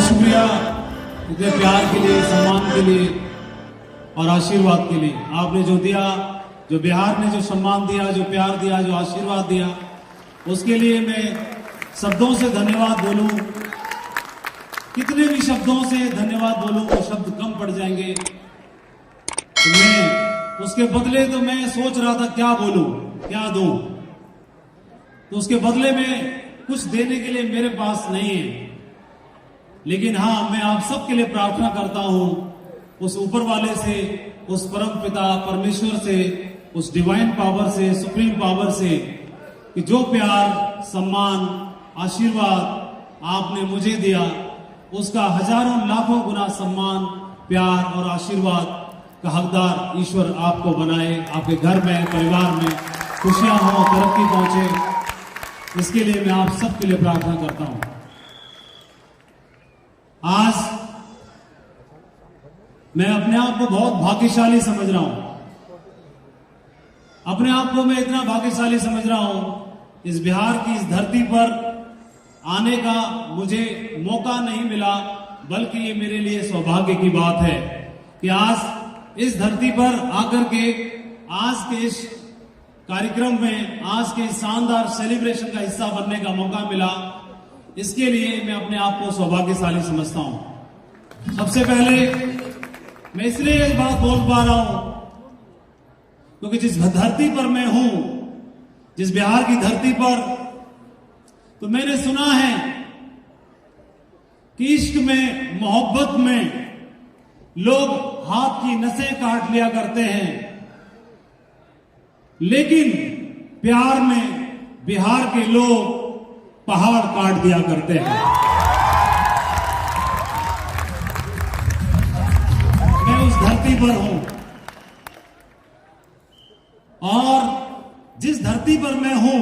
शुक्रिया इतने प्यार के लिए, सम्मान के लिए और आशीर्वाद के लिए। आपने जो दिया, जो बिहार ने जो सम्मान दिया, जो प्यार दिया, जो आशीर्वाद दिया, उसके लिए मैं शब्दों से धन्यवाद बोलूं, कितने भी शब्दों से धन्यवाद बोलूं वो शब्द कम पड़ जाएंगे। तो मैं उसके बदले तो मैं सोच रहा था क्या बोलूं, क्या दूं। तो उसके बदले में कुछ देने के लिए मेरे पास नहीं है, लेकिन हाँ, मैं आप सबके लिए प्रार्थना करता हूं उस ऊपर वाले से, उस परम पिता परमेश्वर से, उस डिवाइन पावर से, सुप्रीम पावर से, कि जो प्यार, सम्मान, आशीर्वाद आपने मुझे दिया, उसका हजारों लाखों गुना सम्मान, प्यार और आशीर्वाद का हकदार ईश्वर आपको बनाए। आपके घर में, परिवार में खुशियां हो, तरक्की पहुंचे, इसके लिए मैं आप सबके लिए प्रार्थना करता हूं। आज मैं अपने आप को बहुत भाग्यशाली समझ रहा हूं। अपने आप को मैं इतना भाग्यशाली समझ रहा हूं, इस बिहार की इस धरती पर आने का मुझे मौका नहीं मिला, बल्कि ये मेरे लिए सौभाग्य की बात है कि आज इस धरती पर आकर के आज के इस कार्यक्रम में, आज के शानदार सेलिब्रेशन का हिस्सा बनने का मौका मिला। इसके लिए मैं अपने आप को सौभाग्यशाली समझता हूं। सबसे पहले मैं इसलिए ये बात बोल पा रहा हूं क्योंकि जिस धरती पर मैं हूं, जिस बिहार की धरती पर, तो मैंने सुना है कि इश्क में, मोहब्बत में लोग हाथ की नसें काट लिया करते हैं, लेकिन प्यार में बिहार के लोग पहाड़ काट दिया करते हैं। मैं उस धरती पर हूं और जिस धरती पर मैं हूं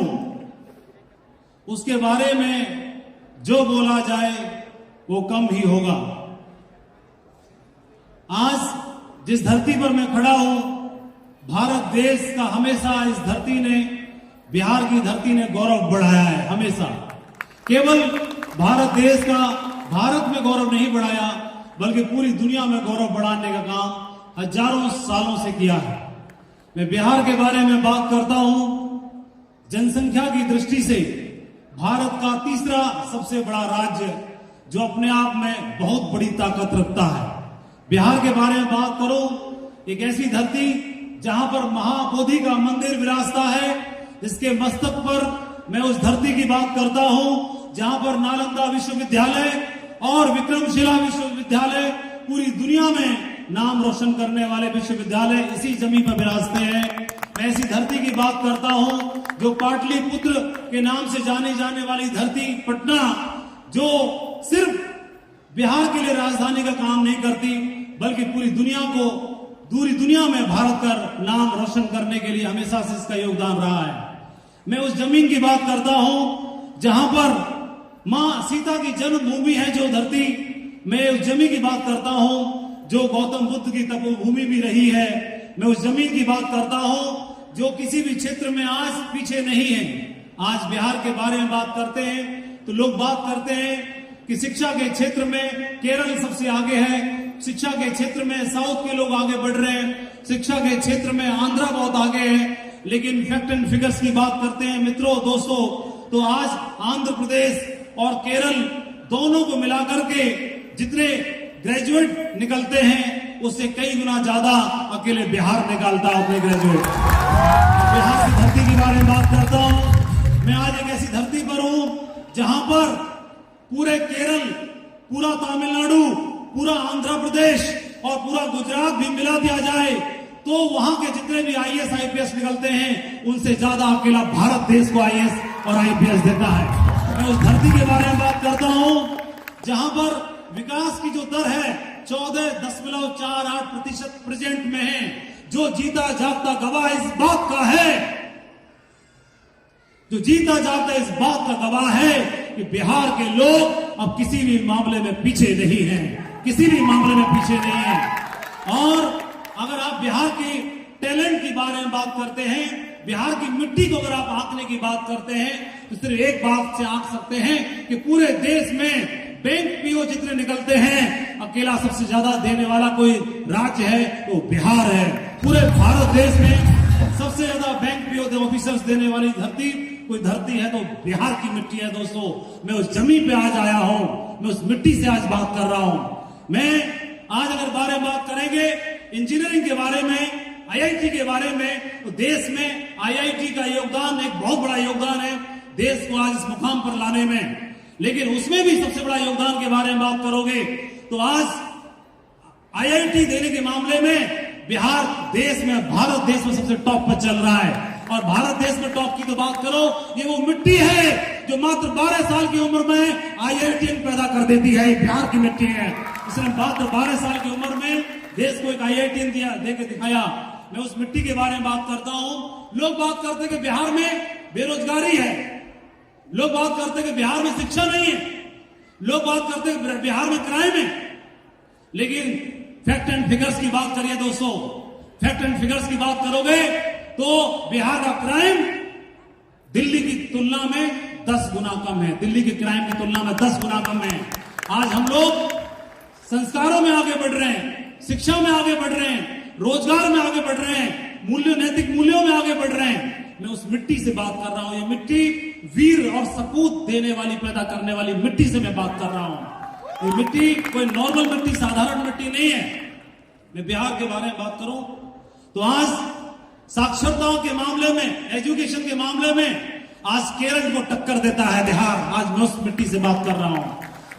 उसके बारे में जो बोला जाए वो कम ही होगा। आज जिस धरती पर मैं खड़ा हूं, भारत देश का हमेशा इस धरती ने, बिहार की धरती ने गौरव बढ़ाया है। हमेशा केवल भारत देश का, भारत में गौरव नहीं बढ़ाया, बल्कि पूरी दुनिया में गौरव बढ़ाने का काम हजारों सालों से किया है। मैं बिहार के बारे में बात करता हूं, जनसंख्या की दृष्टि से भारत का तीसरा सबसे बड़ा राज्य, जो अपने आप में बहुत बड़ी ताकत रखता है। बिहार के बारे में बात करो, एक ऐसी धरती जहां पर महाबोधि का मंदिर विराजता है, जिसके मस्तक पर मैं उस धरती की बात करता हूं जहां पर नालंदा विश्वविद्यालय और विक्रमशिला विश्वविद्यालय, पूरी दुनिया में नाम रोशन करने वाले विश्वविद्यालय इसी जमीन पर विराजते हैं। मैं ऐसी धरती की बात करता हूं जो पाटलिपुत्र के नाम से जाने जाने वाली धरती, पटना, जो सिर्फ बिहार के लिए राजधानी का काम नहीं करती, बल्कि पूरी दुनिया में भारत का नाम रोशन करने के लिए हमेशा से इसका योगदान रहा है। मैं उस जमीन की बात करता हूं जहां पर मां सीता की जन्मभूमि है, जो धरती। मैं उस जमीन की बात करता हूं जो गौतम बुद्ध की तपोभूमि भी रही है। मैं उस जमीन की बात करता हूं जो किसी भी क्षेत्र में आज पीछे नहीं है। आज बिहार के बारे में बात करते हैं तो लोग बात करते हैं कि शिक्षा के क्षेत्र में केरल सबसे आगे है, शिक्षा के क्षेत्र में साउथ के लोग आगे बढ़ रहे हैं, शिक्षा के क्षेत्र में आंध्रा बहुत आगे है। लेकिन फैक्ट एंड फिगर्स की बात करते हैं मित्रों, दोस्तों, तो आज आंध्र प्रदेश और केरल दोनों को मिलाकर के जितने ग्रेजुएट निकलते हैं, उससे कई गुना ज्यादा अकेले बिहार निकालता है अपने ग्रेजुएट। बिहार की धरती के बारे में बात करता हूं। मैं आज एक ऐसी धरती पर हूं जहां पर पूरे केरल, पूरा तमिलनाडु, पूरा आंध्र प्रदेश और पूरा गुजरात भी मिला दिया जाए तो वहां के जितने भी आईएएस आईपीएस निकलते हैं, उनसे ज्यादा अकेला भारत देश को आईएएस और आईपीएस देता है। मैं उस धरती के बारे में बात करता हूं जहां पर विकास की जो दर है 14.48% प्रेजेंट में है, जो जीता जागता गवाह इस बात का है, जो जीता जागता इस बात का गवाह है कि बिहार के लोग अब किसी भी मामले में पीछे नहीं हैं, किसी भी मामले में पीछे नहीं है। और अगर आप बिहार की टैलेंट के बारे में बात करते हैं, बिहार की मिट्टी को अगर आप आंकने की बात करते हैं, तो सिर्फ एक बात से आंक सकते हैं कि पूरे देश में बैंक पीओ जितने निकलते हैं, अकेला सबसे ज्यादा देने वाला कोई राज्य है तो बिहार है। पूरे भारत देश में सबसे ज्यादा बैंक पीओ ऑफिसर्स देने वाली धरती कोई धरती है तो बिहार की मिट्टी है। दोस्तों, मैं उस जमीन पे आज आया हूं, मैं उस मिट्टी से आज बात कर रहा हूं। मैं आज अगर बारे में बात करेंगे इंजीनियरिंग के बारे में, आईआईटी के बारे में, तो देश में आईआईटी का योगदान एक बहुत बड़ा योगदान है देश को आज इस मुकाम पर लाने में। लेकिन उसमें भी सबसे बड़ा योगदान के बारे में बात करोगे तो आज आईआईटी देने के मामले में बिहार देश में, भारत देश में सबसे टॉप पर चल रहा है। और भारत देश में टॉप की तो बात करो, ये वो मिट्टी है जो मात्र 12 साल की उम्र में आईआईटीएन पैदा कर देती है। बिहार की मिट्टी है, इसने मात्र 12 साल की उम्र में देश को एक आईआईटीएन देके दिखाया। मैं उस मिट्टी के बारे में बात करता हूं। लोग बात करते हैं कि बिहार में बेरोजगारी है, लोग बात करते हैं कि बिहार में शिक्षा नहीं है, लोग बात करते हैं कि बिहार में क्राइम है। लेकिन फैक्ट एंड फिगर्स की बात करिए दोस्तों, फैक्ट एंड फिगर्स की बात करोगे तो बिहार का क्राइम दिल्ली की तुलना में 10 गुना कम है। दिल्ली के क्राइम की तुलना में 10 गुना कम है। आज हम लोग संस्कारों में आगे बढ़ रहे हैं, शिक्षा में आगे बढ़ रहे हैं, रोजगार में आगे बढ़ रहे हैं, नैतिक मूल्यों में आगे बढ़ रहे हैं। मैं उस मिट्टी से बात कर रहा हूं। ये मिट्टी वीर और सपूत देने वाली, पैदा करने वाली मिट्टी से मैं बात कर रहा हूं। ये मिट्टी कोई नॉर्मल मिट्टी, साधारण मिट्टी नहीं है। मैं बिहार के बारे में बात करूं तो आज साक्षरताओं के मामले में, एजुकेशन के मामले में आज केरल को टक्कर देता है बिहार। आज मैं उस मिट्टी से बात कर रहा हूं।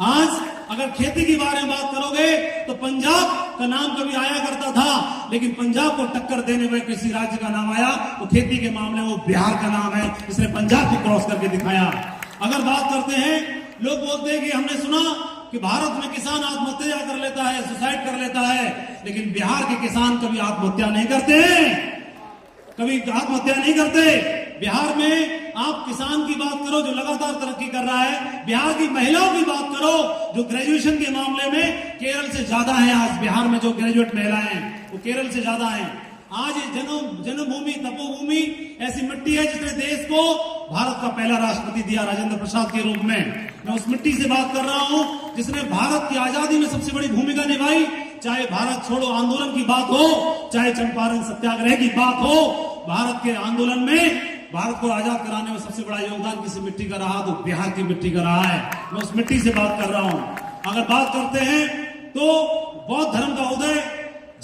आज अगर खेती के बारे में बात करोगे तो पंजाब का नाम कभी आया करता था, लेकिन पंजाब को टक्कर देने में किसी राज्य का नाम आया तो खेती के मामले में वो बिहार का नाम है, इसने पंजाब को क्रॉस करके दिखाया। अगर बात करते हैं, लोग बोलते हैं कि हमने सुना कि भारत में किसान आत्महत्या कर लेता है, सुसाइड कर लेता है, लेकिन बिहार के किसान कभी आत्महत्या नहीं करते हैं, कभी आत्महत्या नहीं करते। बिहार में आप किसान की बात करो जो लगातार तरक्की कर रहा है, बिहार की महिलाओं की बात करो जो ग्रेजुएशन के मामले में केरल से ज्यादा है। आज बिहार में जो ग्रेजुएट महिलाएं हैं वो केरल से ज्यादा हैं। आज जन्मभूमि, तपोभूमि ऐसी मिट्टी है जिसने देश को भारत का पहला राष्ट्रपति दिया राजेंद्र प्रसाद के रूप में। मैं उस मिट्टी से बात कर रहा हूं जिसने भारत की आजादी में सबसे बड़ी भूमिका निभाई। चाहे भारत छोड़ो आंदोलन की बात हो, चाहे चंपारण सत्याग्रह की बात हो, भारत के आंदोलन में, भारत को आजाद कराने में सबसे बड़ा योगदान किसी मिट्टी का रहा तो बिहार की मिट्टी का रहा है। मैं उस मिट्टी से बात कर रहा हूं। अगर बात करते हैं तो बौद्ध धर्म का उदय,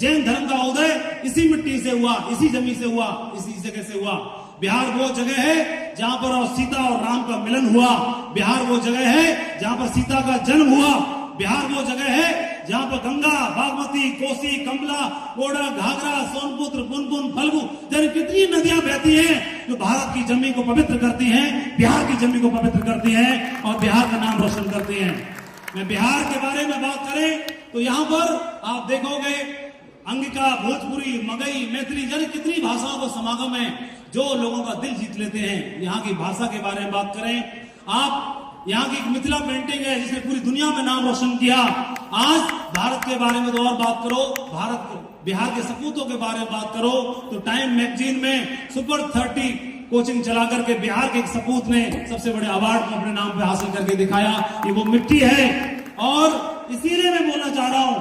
जैन धर्म का उदय इसी मिट्टी से हुआ, इसी जमीन से हुआ, इसी जगह से हुआ। बिहार वो जगह है जहां पर सीता और राम का मिलन हुआ। बिहार वो जगह है जहां पर सीता का जन्म हुआ। बिहार वो जगह है जहां पर गंगा, बागमती, कोसी, कमला, ओडा, घाघरा, सोनपुत्र, पुनपुन, फल्गु जैसे कितनी नदियां बहती हैं जो भारत की जमीन को पवित्र करती हैं, बिहार की जमीन को पवित्र करती हैं और बिहार का नाम रोशन करती हैं। मैं बिहार के बारे में बात करें तो यहाँ पर आप देखोगे अंगिका, भोजपुरी, मगही, मैथिली जैसे कितनी भाषाओं का समागम है जो लोगों का दिल जीत लेते हैं। यहाँ की भाषा के बारे में बात करें, आप यहाँ की एक मिथिला पेंटिंग है जिसने पूरी दुनिया में नाम रोशन किया। आज भारत के बारे में तो और बात करो, बिहार के सपूतों के बारे में बात करो तो टाइम मैगजीन में सुपर 30 कोचिंग चला करके बिहार के एक सपूत ने सबसे बड़े अवार्ड को अपने नाम पे हासिल करके दिखाया। ये वो मिट्टी है। और इसीलिए मैं बोलना चाह रहा हूं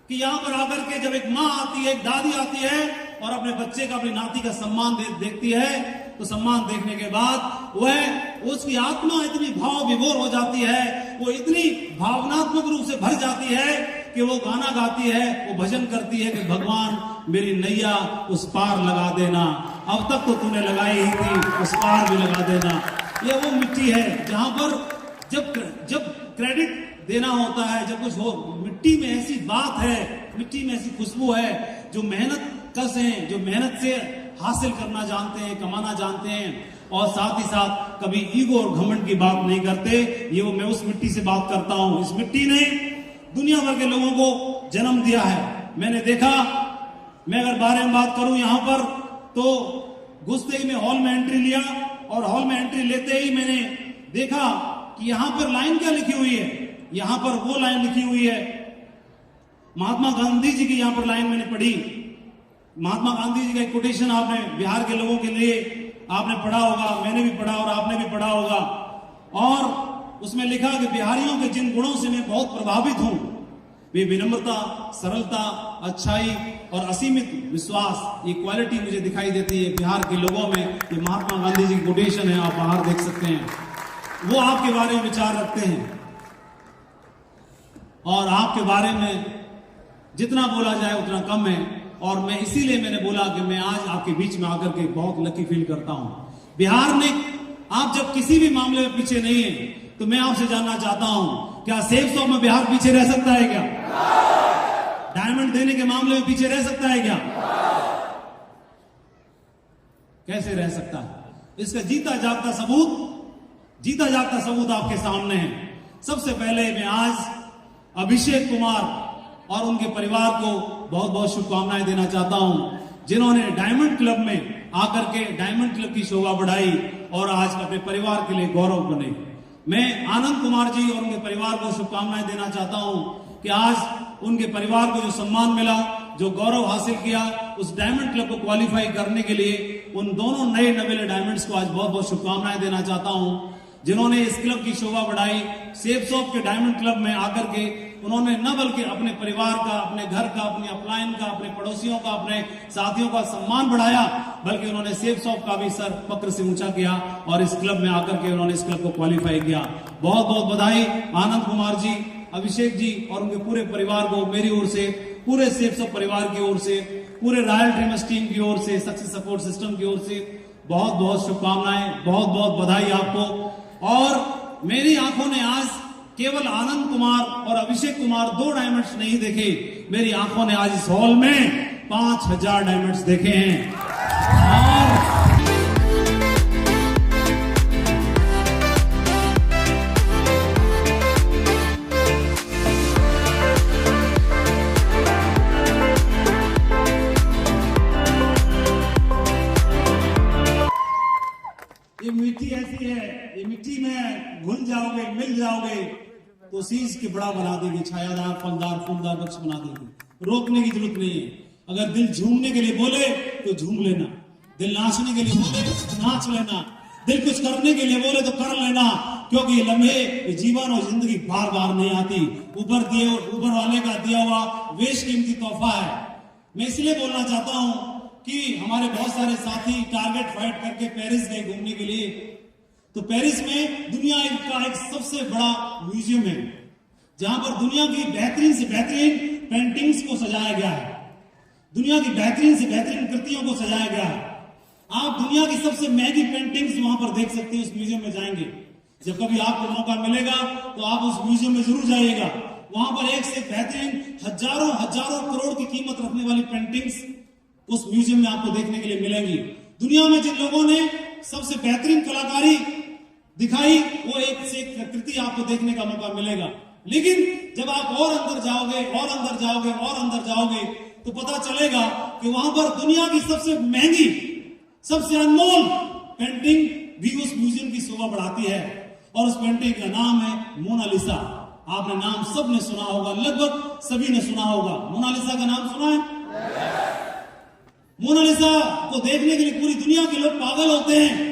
कि यहाँ पर आकर के जब एक माँ आती है, एक दादी आती है और अपने बच्चे का, अपनी नाती का सम्मान देखती है तो सम्मान देखने के बाद वह, उसकी आत्मा इतनी भाव विभोर हो जाती है, वो इतनी भावनात्मक रूप से भर जाती है कि वो गाना गाती है, वो भजन करती है कि भगवान मेरी नैया उस पार लगा देना, अब तक तो तूने लगाई ही थी, उस पार भी लगा देना। ये वो मिट्टी है जहां पर जब क्रेडिट देना होता है, जब कुछ हो, मिट्टी में ऐसी बात है, मिट्टी में ऐसी खुशबू है जो मेहनत कश हैं, जो मेहनत से हासिल करना जानते हैं, कमाना जानते हैं और साथ ही साथ कभी ईगो और घमंड की बात नहीं करते। ये वो मैं उस मिट्टी से बात करता हूं। इस मिट्टी ने दुनिया भर के लोगों को जन्म दिया है। मैंने देखा, मैं अगर बारे में बात करूं यहां पर तो घुसते ही मैं हॉल में एंट्री लिया और हॉल में एंट्री लेते ही मैंने देखा कि यहां पर लाइन क्या लिखी हुई है। यहां पर वो लाइन लिखी हुई है, महात्मा गांधी जी की यहां पर लाइन मैंने पढ़ी। महात्मा गांधी जी का एक कोटेशन आपने बिहार के लोगों के लिए आपने पढ़ा होगा, मैंने भी पढ़ा और आपने भी पढ़ा होगा। और उसमें लिखा कि बिहारियों के जिन गुणों से मैं बहुत प्रभावित हूं, वे विनम्रता, सरलता, अच्छाई और असीमित विश्वास, ये क्वालिटी मुझे दिखाई देती है बिहार के लोगों में। ये महात्मा गांधी जी की कोटेशन है, आप बाहर देख सकते हैं। वो आपके बारे में विचार रखते हैं और आपके बारे में जितना बोला जाए उतना कम है। और मैं इसीलिए मैंने बोला कि मैं आज आपके बीच में आकर के बहुत लकी फील करता हूं। बिहार ने, आप जब किसी भी मामले में पीछे नहीं है, तो मैं आपसे जानना चाहता हूं, क्या सेफ शॉप में बिहार पीछे रह सकता है क्या? डायमंड देने के मामले में पीछे रह सकता है क्या? कैसे रह सकता है? इसका जीता जागता सबूत आपके सामने है। सबसे पहले मैं आज अभिषेक कुमार और उनके परिवार को बहुत बहुत शुभकामनाएं देना चाहता हूं, जिन्होंने डायमंड क्लब में आकर के डायमंड क्लब की शोभा बढ़ाई और आज अपने परिवार के लिए गौरव बने। मैं आनंद कुमार जी और उनके परिवार को शुभकामनाएं देना चाहता हूं कि आज उनके परिवार को जो सम्मान मिला, जो गौरव हासिल किया, उस डायमंड क्लब को क्वालिफाई करने के लिए उन दोनों नए नवेले डायमंड्स को आज बहुत बहुत शुभकामनाएं देना चाहता हूं, जिन्होंने इस क्लब की शोभा बढ़ाई। सेफ शॉप के डायमंड क्लब में आकर के उन्होंने न बल्कि अपने परिवार का, अपने घर का, अपनी अपलाइन का, अपने पड़ोसियों का, अपने साथियों का सम्मान बढ़ाया, बल्कि उन्होंने सेफ शॉप का भी सर फक्र से ऊंचा किया और इस क्लब में आकर के उन्होंने इस क्लब को क्वालिफाई किया। बहुत बहुत बधाई आनंद कुमार जी, अभिषेक जी और उनके पूरे परिवार को मेरी ओर से, पूरे सेफ शॉप परिवार की ओर से, पूरे रॉयल ड्रीमर्स टीम की ओर से, सक्सेस सपोर्ट सिस्टम की ओर से बहुत बहुत शुभकामनाएं, बहुत बहुत बधाई आपको। और मेरी आंखों ने आज केवल आनंद कुमार और अभिषेक कुमार 2 डायमंड्स नहीं देखे, मेरी आंखों ने आज इस हॉल में 5000 डायमंड्स देखे हैं। और ये मिट्टी ऐसी है, ये मिट्टी में घुल जाओगे, मिल जाओगे तो शीश के बड़ा बना देगी, छायादार, फलदार, फूलदार वृक्ष बना देगी। रोकने की जरूरत नहीं है। अगर दिल झूमने के लिए बोले तो झूम लेना, दिल नाचने के लिए बोले नाच लेना, दिल कुछ करने के लिए बोले तो कर लेना, क्योंकि ये लम्हे, ये जीवन और जिंदगी बार बार नहीं आती। ऊपर वाले का दिया हुआ बेशकीमती तोहफा है। मैं इसलिए बोलना चाहता हूं कि हमारे बहुत सारे साथी टारगेट फाइट करके पेरिस गए घूमने के लिए, तो पेरिस में दुनिया का एक सबसे बड़ा म्यूजियम है, जहां पर दुनिया की बेहतरीन से बेहतरीन पेंटिंग्स को सजाया गया है, दुनिया की बेहतरीन से बेहतरीन कृतियों को सजाया गया है। आप दुनिया की सबसे महंगी पेंटिंग्स वहां पर देख सकते हैं। उस म्यूजियम में जाएंगे, जब कभी आपको मौका मिलेगा तो आप उस म्यूजियम में जरूर जाइएगा। वहां पर एक से बेहतरीन हजारों करोड़ की कीमत रखने वाली पेंटिंग्स उस म्यूजियम में आपको देखने के लिए मिलेंगी। दुनिया में जिन लोगों ने सबसे बेहतरीन कलाकारी दिखाई, वो एक से एक कृति आपको देखने का मौका मिलेगा। लेकिन जब आप और अंदर जाओगे और अंदर जाओगे और अंदर जाओगे तो पता चलेगा कि वहां पर दुनिया की सबसे महंगी, सबसे अनमोल पेंटिंग भी उस म्यूजियम की शोभा बढ़ाती है। और उस पेंटिंग का नाम है मोनालिसा। आपने नाम सबने सुना होगा, लगभग सभी ने सुना होगा। मोनालिसा का नाम सुना है? मोनालिसा को देखने के लिए पूरी दुनिया के लोग पागल होते हैं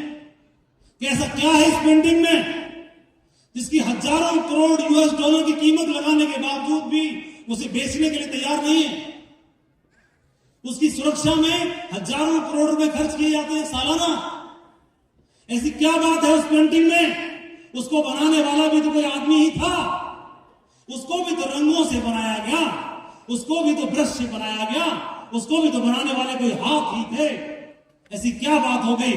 कि ऐसा क्या है इस पेंटिंग में, जिसकी हजारों करोड़ US डॉलर की कीमत लगाने के बावजूद भी उसे बेचने के लिए तैयार नहीं है। उसकी सुरक्षा में हजारों करोड़ रुपए खर्च किए जाते हैं सालाना। ऐसी क्या बात है उस पेंटिंग में? उसको बनाने वाला भी तो कोई आदमी ही था, उसको भी तो रंगों से बनाया गया, उसको भी तो ब्रश से बनाया गया, उसको भी तो बनाने वाले कोई हाथ ही थे। ऐसी क्या बात हो गई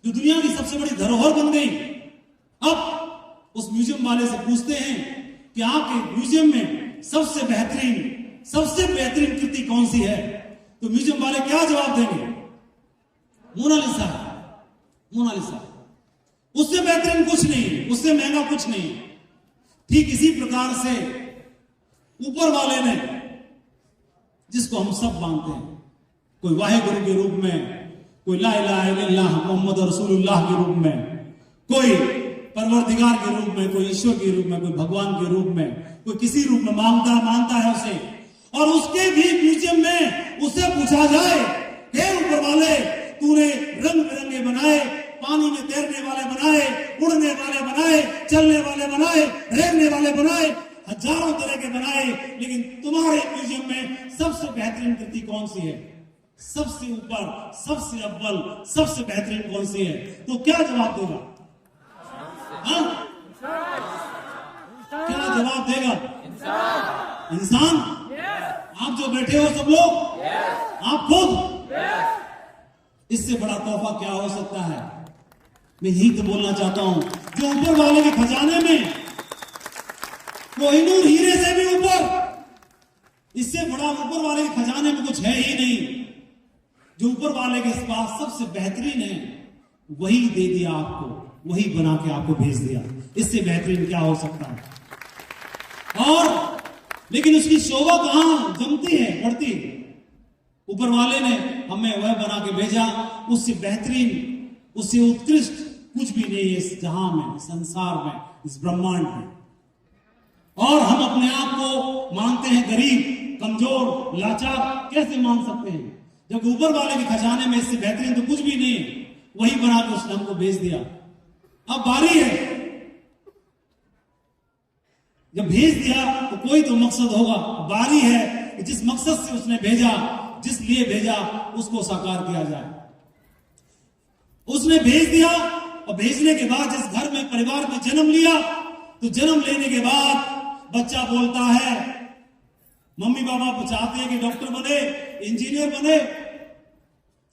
जो दुनिया की सबसे बड़ी धरोहर बन गई? अब उस म्यूजियम वाले से पूछते हैं कि आपके म्यूजियम में सबसे बेहतरीन कृति कौन सी है? तो म्यूजियम वाले क्या जवाब देंगे? मोनालिसा। मोनालिसा। उससे बेहतरीन कुछ नहीं, उससे महंगा कुछ नहीं। ठीक इसी प्रकार से ऊपर वाले ने, जिसको हम सब मानते हैं, कोई वाहिगुरु के रूप में, कोई ला इलाहा इल्लल्लाह मोहम्मद रसूलुल्लाह के रूप में, कोई परवरदिगार के रूप में, कोई ईश्वर के रूप में, कोई भगवान के रूप में, कोई किसी रूप में मानता है उसे। और उसके भी म्यूजियम में उससे पूछा जाए, हे ऊपर वाले, तूने रंग बिरंगे बनाए पानी में तैरने वाले बनाए, उड़ने वाले बनाए, चलने वाले बनाए, रेंगने वाले बनाए, हजारों तरह के बनाए, लेकिन तुम्हारे म्यूजियम में सबसे बेहतरीन कृति कौन सी है? सबसे ऊपर, सबसे अव्वल, सबसे बेहतरीन कौन सी है? तो क्या जवाब देगा? हाँ? क्या जवाब देगा? इंसान। आप जो बैठे हो सब लोग, आप खुद, इससे बड़ा तोहफा क्या हो सकता है? मैं यही तो बोलना चाहता हूं, जो ऊपर वाले के खजाने में कोहिनूर हीरे से भी ऊपर, इससे बड़ा ऊपर वाले के खजाने में कुछ है ही नहीं। जो ऊपर वाले के पास सबसे बेहतरीन है, वही दे दिया आपको, वही बना के आपको भेज दिया। इससे बेहतरीन क्या हो सकता है? और लेकिन उसकी शोभा कहां जमती है, बढ़ती है? ऊपर वाले ने हमें वह बना के भेजा, उससे बेहतरीन, उससे उत्कृष्ट कुछ भी नहीं है इस जहां में, संसार में, इस ब्रह्मांड में। और हम अपने आप को मानते हैं गरीब, कमजोर, लाचार। कैसे मान सकते हैं जब ऊपर वाले के खजाने में इससे बेहतरीन तो कुछ भी नहीं है, वही बना के उसने हमको भेज दिया। अब बारी है, जब भेज दिया तो कोई तो मकसद होगा। बारी है कि जिस मकसद से उसने भेजा, जिस लिए भेजा, उसको साकार किया जाए। उसने भेज दिया, और भेजने के बाद जिस घर में, परिवार में जन्म लिया, तो जन्म लेने के बाद बच्चा बोलता है, मम्मी पापा चाहते हैं कि डॉक्टर बने, इंजीनियर बने,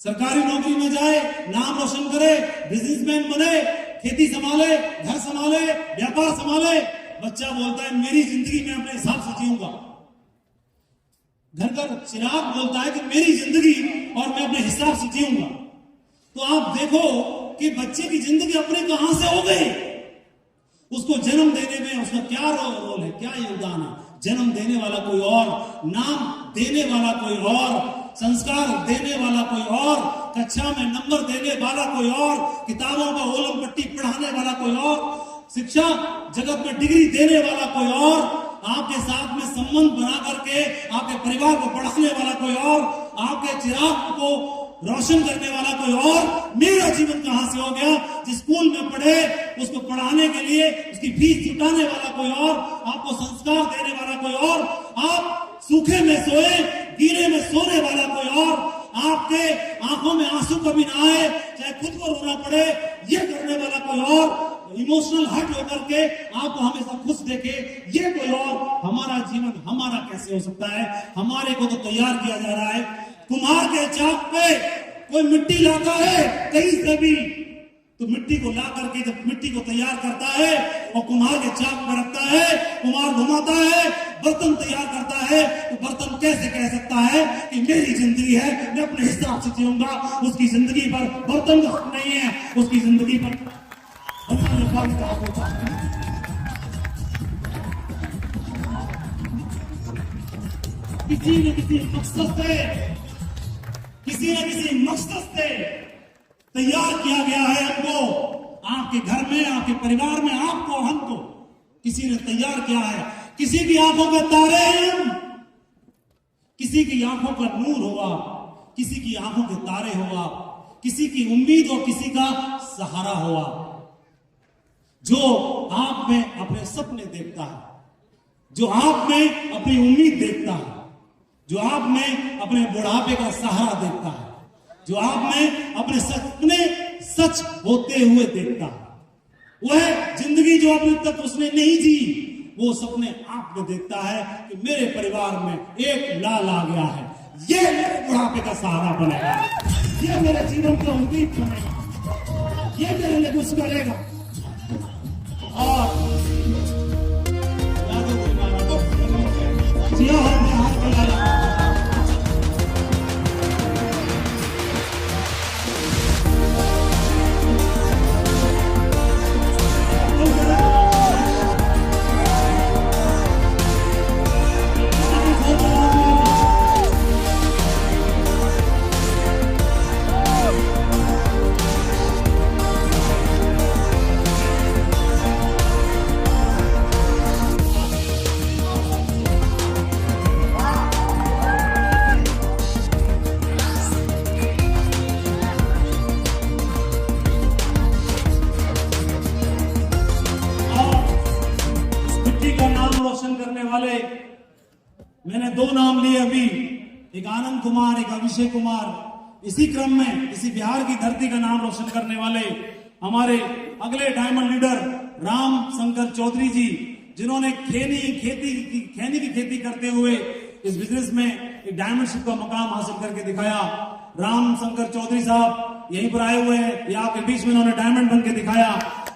सरकारी नौकरी में जाए, नाम रोशन करे, बिजनेसमैन बने, खेती संभाले, घर संभाले, व्यापार संभाले। बच्चा बोलता है मेरी जिंदगी में अपने हिसाब से जीऊंगा। घर का चिराग बोलता है कि मेरी जिंदगी और मैं अपने हिसाब से जीऊंगा। तो आप देखो कि बच्चे की जिंदगी अपने कहां से हो गई। उसको जन्म देने में उसका क्या रोल है, क्या योगदान है? जन्म देने वाला कोई और, नाम देने वाला कोई और, संस्कार देने वाला कोई और, कक्षा में नंबर देने वाला कोई और, किताबों का ओलम पट्टी पढ़ाने वाला कोई और, शिक्षा जगत में डिग्री देने वाला कोई और, आपके साथ में संबंध बना करके आपके परिवार को बढ़ाने वाला कोई और, आपके चिराग को रोशन करने वाला कोई और। मेरा जीवन कहां से हो गया? जिस स्कूल में पढ़े, उसको पढ़ाने के लिए उसकी फीस जुटाने वाला कोई और, आपको संस्कार देने वाला कोई और, आप सूखे में सोए, गीले में सोने वाला कोई और, आपके आंखों में आंसू कभी ना आए, चाहे खुद को रोना पड़े, ये करने वाला कोई और, इमोशनल हर्ट होकर के आपको हमेशा खुश देखे, ये कोई और। हमारा जीवन हमारा कैसे हो सकता है? हमारे को तो तैयार किया जा रहा है। कुम्हार के चाक पे कोई मिट्टी लाता है कहीं से भी, तो मिट्टी को ला करके जब मिट्टी को तैयार करता है और कुम्हार के चाक पर रखता है, कुम्हार घुमाता है, बर्तन तैयार करता है, तो बर्तन कैसे कह सकता है कि मेरी जिंदगी है, मैं अपने हिसाब से जीऊंगा? उसकी जिंदगी पर बर्तन का हक नहीं है, उसकी जिंदगी पर किसी न किसी मकसद से, किसी न किसी मकसद से तैयार किया गया है हमको। आपके घर में, आपके परिवार में, आपको, हमको किसी ने तैयार किया है। किसी की आंखों के तारे हैं हम, किसी की आंखों का नूर हो आप, किसी की आंखों के तारे हो आप, किसी की उम्मीद और किसी का सहारा हो आप। जो आप में अपने सपने देखता है, जो आप में अपनी उम्मीद देखता है, जो आप में अपने बुढ़ापे का सहारा देखता है, जो आप में अपने सपने सच होते हुए देखता है, वह जिंदगी जो अभी तक उसने नहीं जी, वो सपने आप में देखता है कि मेरे परिवार में एक लाल आ गया है, ये मेरे बुढ़ापे का सहारा बनेगा, ये मेरे जीवन का उम्मीद बनेगा, ये मेरे लिए कुछ करेगा। और हाथ बनाया का नाम रोशन करने वाले, मैंने दो नाम लिए अभी, एक आनंद कुमार, एक अभिषेक कुमार। इसी क्रम में इसी बिहार की धरती का नाम रोशन करने वाले हमारे अगले डायमंड लीडर राम शंकर चौधरी जी, जिन्होंने खैनी की खेती करते हुए इस बिजनेस में एक डायमंडशिप का मकाम हासिल करके दिखाया। राम शंकर चौधरी साहब यहीं पर आए हुए हैं, यहाँ के बीच में उन्होंने डायमंड बन के दिखाया।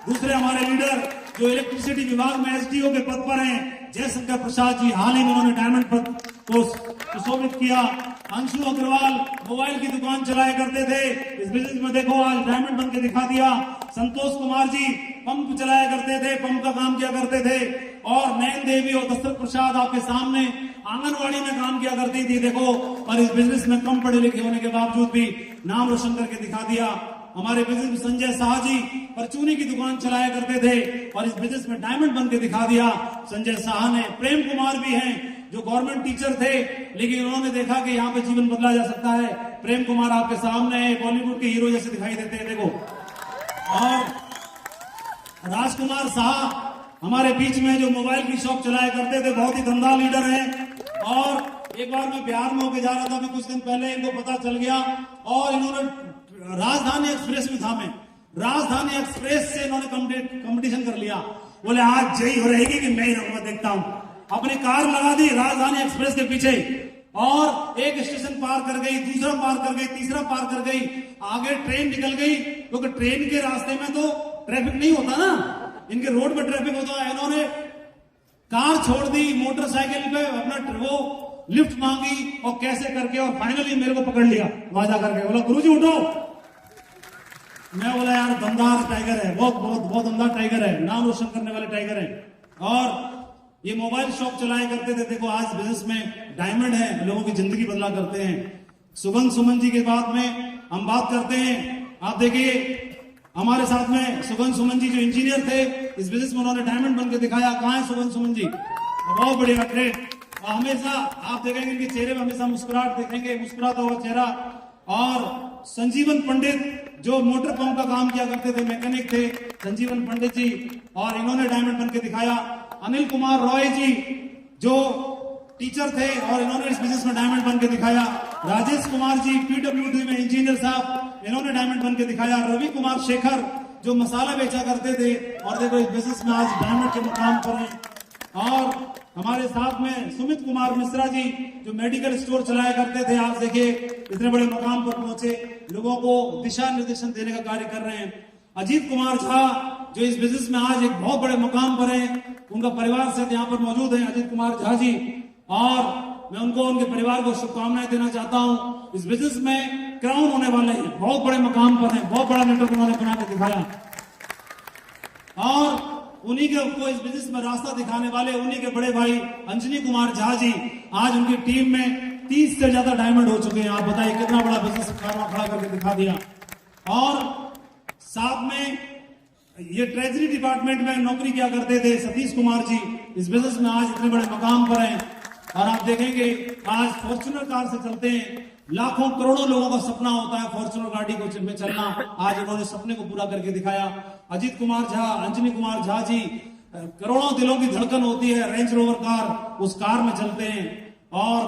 दूसरे हमारे लीडर जो इलेक्ट्रिसिटी विभाग में एसडीओ के पद पर हैं, जयशंकर प्रसाद जी, हाल ही में उन्होंने डायमंड पद को सुशोभित किया। अंशु अग्रवाल मोबाइल की दुकान चलाया करते थे, इस बिजनेस में देखो आज डायमंड बन के दिखा दिया। संतोष कुमार जी पंप चलाया करते थे, पंप का काम किया करते थे। और नयन देवी और दशरथ प्रसाद आपके सामने आंगनवाड़ी में काम किया करती थी, देखो, और इस बिजनेस में कम पढ़े लिखे होने के बावजूद भी नाम रोशन करके दिखा दिया। हमारे बिजनेस में संजय शाह जी परचूनी की दुकान चलाया करते थे और इस बिजनेस में डायमंड बन के दिखा दिया संजय शाह ने। प्रेम कुमार भी हैं जो गवर्नमेंट टीचर थे, लेकिन उन्होंने देखा कि यहाँ पे जीवन बदला जा सकता है। प्रेम कुमार आपके सामने बॉलीवुड के हीरो जैसे दिखाई देते हैं, देखो। और राजकुमार शाह हमारे बीच में जो मोबाइल की शॉप चलाया करते थे, बहुत ही धंधा लीडर हैं। और एक बार मैं बिहार में होकर जा रहा था, अभी कुछ दिन पहले इनको पता चल गया और इन्होंने राजधानी एक्सप्रेस में था, मैं राजधानी एक्सप्रेस से इन्होंने कंपटीशन कर लिया। बोले आज जय हो रहेगी कि मैं ही रहूंगा, देखता हूं। अपनी कार लगा दी राजधानी एक्सप्रेस के पीछे और एक स्टेशन पार कर गई, दूसरा पार कर गई, तीसरा पार कर गई, आगे ट्रेन निकल गई, क्योंकि ट्रेन के रास्ते में तो ट्रैफिक नहीं होता ना, इनके रोड पे ट्रैफिक होता है। इन्होंने कार छोड़ दी, मोटरसाइकिल पे अपना वो लिफ्ट मांगी और कैसे करके और फाइनली मेरे को पकड़ लिया वादा करके। बोला गुरुजी उठो। मैं बोला यार दमदार टाइगर है, बहुत दमदार टाइगर है, नाम रोशन करने वाले टाइगर है। और ये मोबाइल शॉप चलाया करते थे, देखो आज बिजनेस में डायमंड है, लोगों की जिंदगी बदला करते हैं। सुगंध सुमन जी के बाद में हम बात करते हैं। आप देखिए हमारे साथ में सुगंध सुमन जी जो इंजीनियर थे, इस बिजनेस में उन्होंने डायमंड बन के दिखाया। कहाँ है सुगंध सुमन जी? बहुत बढ़िया, ग्रेट। हमेशा आप देखेंगे इनके चेहरे में हमेशा मुस्कुराहट देखेंगे, मुस्कुराता हुआ चेहरा। और संजीवन पंडित जो मोटर पंप का काम किया करते थे, मैकेनिक थे संजीवन पंडित जी, और इन्होंने डायमंड बन के दिखाया। अनिल कुमार रॉय जी जो टीचर थे और इन्होंने इस बिजनेस में डायमंड बन के दिखाया। राजेश कुमार जी पीडब्ल्यूडी में इंजीनियर साहब, इन्होंने डायमंड बन के दिखाया। रवि कुमार शेखर जो मसाला बेचा करते थे और देखो इस बिजनेस में आज डायमंड के मुकाम पर हैं। और हमारे साथ में सुमित कुमार मिश्रा जी जो मेडिकल स्टोर चलाया करते थे, आज देखिए इतने बड़े मुकाम पर पहुंचे, लोगों को दिशा निर्देशन देने का कार्य कर रहे हैं। अजीत कुमार झा जो इस बिजनेस में आज एक बहुत बड़े मुकाम पर हैं, उनका परिवार से यहाँ पर मौजूद है अजीत कुमार झा जी, और मैं उनको उनके परिवार को शुभकामनाएं देना चाहता हूँ। इस बिजनेस में क्राउन होने वाले हैं, बहुत बड़े मुकाम पर हैं, बहुत बड़ा नेटवर्क उन्होंने बना के दिखाया। और उन्हीं के को इस बिजनेस में रास्ता दिखाने वाले उन्हीं के बड़े भाई अंजनी कुमार झा जी, आज उनकी टीम में 30 से ज्यादा डायमंड हो चुके हैं। आप बताइए कितना बड़ा बिजनेस खड़ा करके दिखा दिया। और साथ में ये ट्रेजरी डिपार्टमेंट में नौकरी किया करते थे सतीश कुमार जी, इस बिजनेस में आज इतने बड़े मकाम पर हैं। और आप देखेंगे आज फॉर्च्यूनर कार से चलते हैं, लाखों करोड़ों लोगों का सपना होता है फॉर्च्यूनर गाड़ी को में चलना, आज उन्होंने सपने को पूरा करके दिखाया। अजीत कुमार झा, अंजनी कुमार झा जी, करोड़ों दिलों की धड़कन होती है, रेंज रोवर कार, उस कार में चलते हैं। और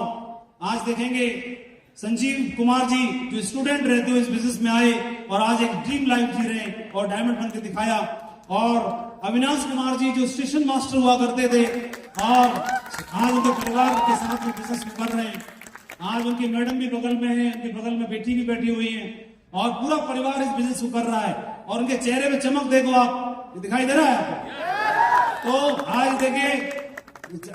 आज देखेंगे संजीव कुमार जी जो स्टूडेंट रहते हुए इस बिजनेस में आए और आज एक ड्रीम लाइफ जी रहे हैं और डायमंड बन के दिखाया। और अविनाश कुमार जी जो स्टेशन मास्टर हुआ करते थे और आज उनके परिवार के साथ में बिजनेस कर रहे हैं। आज उनकी मैडम भी बगल में है, उनके बगल में बेटी भी बैठी हुई है और पूरा परिवार इस बिजनेस को कर रहा है। और उनके चेहरे पे चमक देखो, आप दिखाई दे रहा है आपको? तो आज देखिए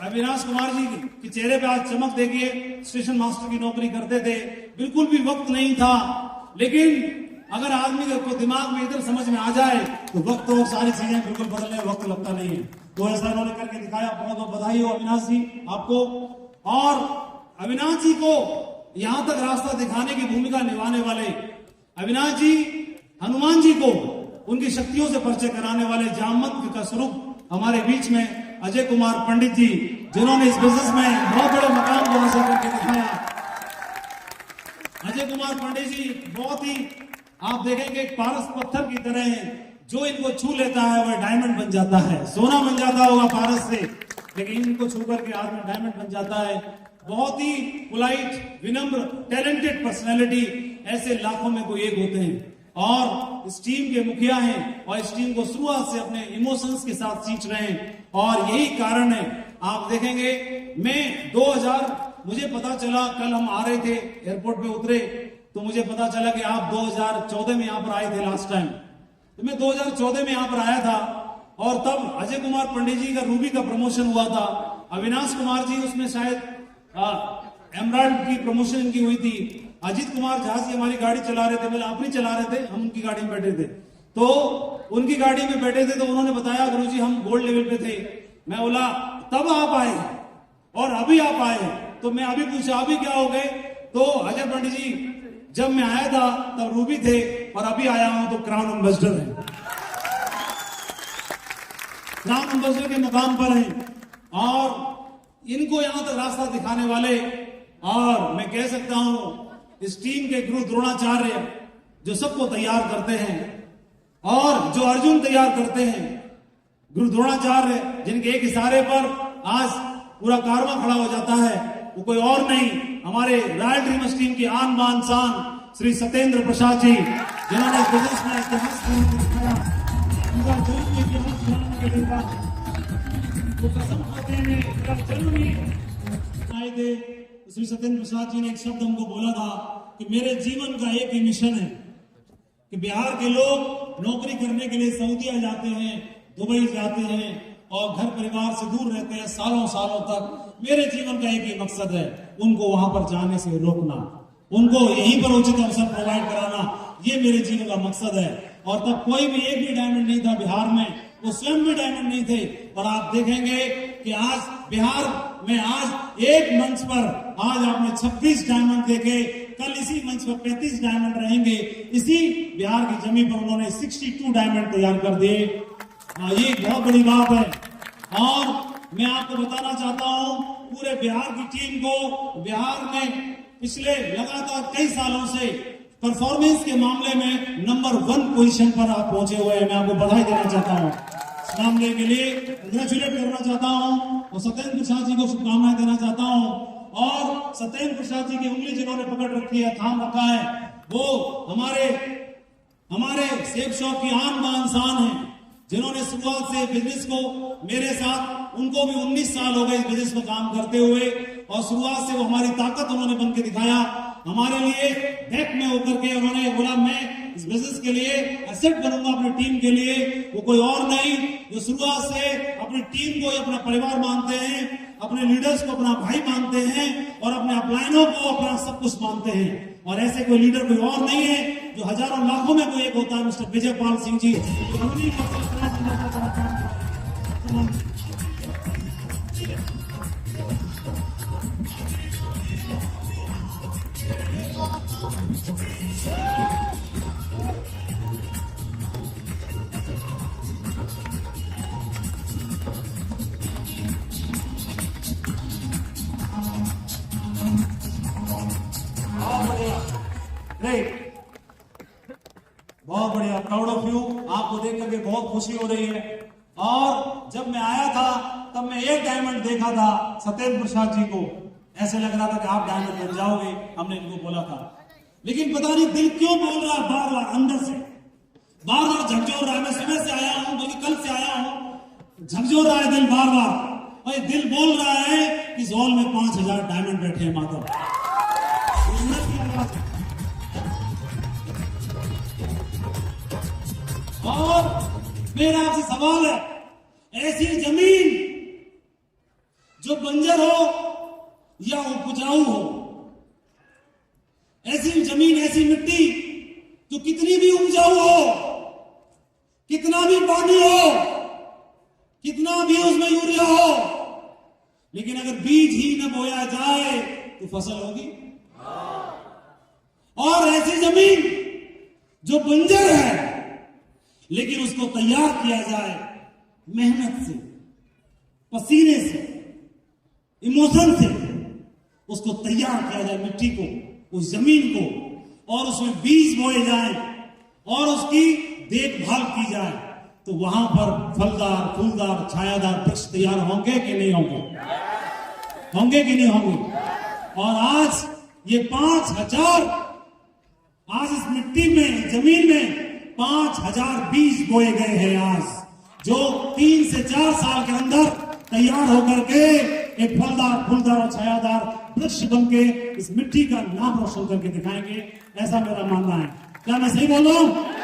अविनाश कुमार जी के चेहरे पे आज चमक देखिए, स्टेशन मास्टर की नौकरी करते थे, बिल्कुल भी वक्त नहीं था, लेकिन अगर आदमी को दिमाग में इधर समझ में आ जाए तो वक्त और सारी चीजें बिल्कुल बदलने में वक्त लगता नहीं है। तो ऐसा उन्होंने करके दिखाया। बहुत बहुत बधाई हो अविनाश जी आपको। और अविनाश जी को यहां तक रास्ता दिखाने की भूमिका निभाने वाले अविनाश जी, हनुमान जी को उनकी शक्तियों से परिचय कराने वाले जामवंत का स्वरूप हमारे बीच में अजय कुमार पंडित जी, जिन्होंने इस बिजनेस में बहुत बड़े मकाम को हासिल करके दिखाया। अजय कुमार पंडित जी बहुत ही आप देखेंगे पारस पत्थर की तरह है, जो इनको छू लेता है वह डायमंड बन जाता है, सोना बन जाता होगा पारस से। लेकिन इनको छू करके आदमी डायमंड बन जाता है। बहुत ही पोलाइट, विनम्र, टैलेंटेड पर्सनैलिटी, ऐसे लाखों में कोई एक होते हैं और इस टीम के मुखिया हैं और इस टीम को शुरुआत से अपने इमोशंस के साथ सींच रहे हैं और यही कारण है। आप देखेंगे मैं 2000 मुझे पता चला, कल हम आ रहे थे एयरपोर्ट पे उतरे तो मुझे पता चला कि आप 2014 में यहां पर आए थे लास्ट टाइम। तो मैं 2014 में यहां पर आया था और तब अजय कुमार पंडित जी का रूबी का प्रमोशन हुआ था। अविनाश कुमार जी उसमें शायद एमराल्ड की प्रमोशन इनकी हुई थी। अजीत कुमार झा जी हमारी गाड़ी चला रहे थे, मतलब अपनी चला रहे थे, हम उनकी गाड़ी में बैठे थे। तो उनकी गाड़ी में बैठे थे तो उन्होंने बताया गुरुजी हम गोल्ड लेवल पे थे। मैं बोला तब आप आए और अभी आप आए, तो मैं अभी पूछा अभी क्या हो गए, तो अजय पंडित जी जब मैं आया था तब रूबी थे और अभी आया हूं तो क्राउन एम्बेसडर है, क्राउन एम्बेसडर के मुकाम पर है और इनको यहां तक रास्ता दिखाने वाले, और मैं कह सकता हूं इस टीम के गुरु द्रोणाचार्य जो सबको तैयार करते हैं और जो अर्जुन तैयार करते हैं, गुरु द्रोणाचार्य जिनके एक इशारे पर आज पूरा कारवां खड़ा हो जाता है, वो कोई और नहीं हमारे रॉयल ड्रीमर्स टीम की आन बान शान श्री सत्येंद्र प्रसाद जी, जिन्होंने बिजनेस में इतिहास दिखाया, उनका जन्म के इतिहास बनाने के लिए वो कसम खाते हैं जन्म में आए थे। श्री सत्येंद्र प्रसाद जी ने एक शब्द हमको बोला था कि मेरे जीवन का एक ही मिशन है कि बिहार के लोग नौकरी करने के लिए सऊदीया जाते हैं, दुबई जाते हैं और घर परिवार से दूर रहते हैं सालों सालों तक। मेरे जीवन का एक ही मकसद है उनको वहां पर जाने से रोकना, उनको यहीं पर उचित अवसर प्रोवाइड कराना, ये मेरे जीवन का मकसद है। और तब कोई भी एक भी डायमंड नहीं था बिहार में, वो स्वयं भी डायमंड नहीं थे। और आप देखेंगे कि आज बिहार में आज एक मंच पर आज आपने 26 डायमंड देखे, कल इसी मंच पर 35 डायमंड रहेंगे। इसी बिहार की जमीन पर उन्होंने 62 डायमंड तैयार कर दिए, ये बहुत बड़ी बात है। और मैं आपको बताना चाहता हूं पूरे बिहार की टीम को, बिहार में पिछले लगातार कई सालों से परफॉर्मेंस के मामले में नंबर 1 पोजीशन पर आप पहुंचे हुए हैं। मैं आपको बधाई देना चाहता हूं, इस मामले के लिए कंग्रेचुलेट करना चाहता हूं और सत्येंद्र प्रसाद जी को शुभकामनाएं देना चाहता हूं। और सत्येंद्र प्रसाद जी की उंगली जिन्होंने पकड़ रखी है, थाम रखा है, वो हमारे सेब शॉप की आन बान शान है, जिन्होंने शुरुआत से बिजनेस को मेरे साथ, उनको भी 19 साल हो गए इस बिजनेस में काम करते हुए और शुरुआत से वो हमारी ताकत उन्होंने बन के दिखाया हमारे लिए। बैक में होकर के उन्होंने बोला मैं इस बिजनेस के लिए एसेट बनूंगा अपनी टीम के लिए। वो कोई और नहीं जो शुरुआत से अपनी टीम को अपना परिवार मानते हैं, अपने लीडर्स को अपना भाई मानते हैं और अपने अपलाइनों को अपना सब कुछ मानते हैं। और ऐसे कोई लीडर कोई और नहीं है जो हजारों लाखों में कोई एक होता है, मिस्टर विजय पाल सिंह जी। बहुत बढ़िया, प्राउड ऑफ यू। आपको देख करके बहुत खुशी हो रही है। और जब मैं आया था तब मैं एक डायमंड देखा था सत्येंद्र प्रसाद जी को, ऐसे लग रहा था कि आप डायमंड बन जाओगे, हमने इनको बोला था। लेकिन पता नहीं दिल क्यों बोल रहा है बार बार, अंदर से बार बार झकझोर रहा है। मैं सुबह से आया हूं, बल्कि कल से आया हूं, झकझोर रहा है दिल बार बार। और ये दिल बोल रहा है कि इस हॉल में 5000 डायमंड बैठे हैं माधव। और मेरा आपसे सवाल है, ऐसी जमीन जो बंजर हो या उपजाऊ हो, ऐसी जमीन, ऐसी मिट्टी जो कितनी भी उपजाऊ हो, कितना भी पानी हो, कितना भी उसमें यूरिया हो, लेकिन अगर बीज ही न बोया जाए तो फसल होगी। और ऐसी जमीन जो बंजर है लेकिन उसको तैयार किया जाए मेहनत से, पसीने से, इमोशन से, उसको तैयार किया जाए मिट्टी को, उस जमीन को, और उसमें बीज बोए जाए और उसकी देखभाल की जाए, तो वहां पर फलदार फूलदार छायादार वृक्ष तैयार होंगे कि नहीं होंगे? होंगे कि नहीं होंगे? और आज ये 5,000, आज इस मिट्टी में, जमीन में 5,000 बीज बोए गए हैं आज, जो 3 से 4 साल के अंदर तैयार होकर के एक फलदार फूलदार और छायादार वृक्ष बन के इस मिट्टी का नाम रोशन करके दिखाएंगे। ऐसा मेरा मानना है। क्या मैं सही बोल रहा हूं?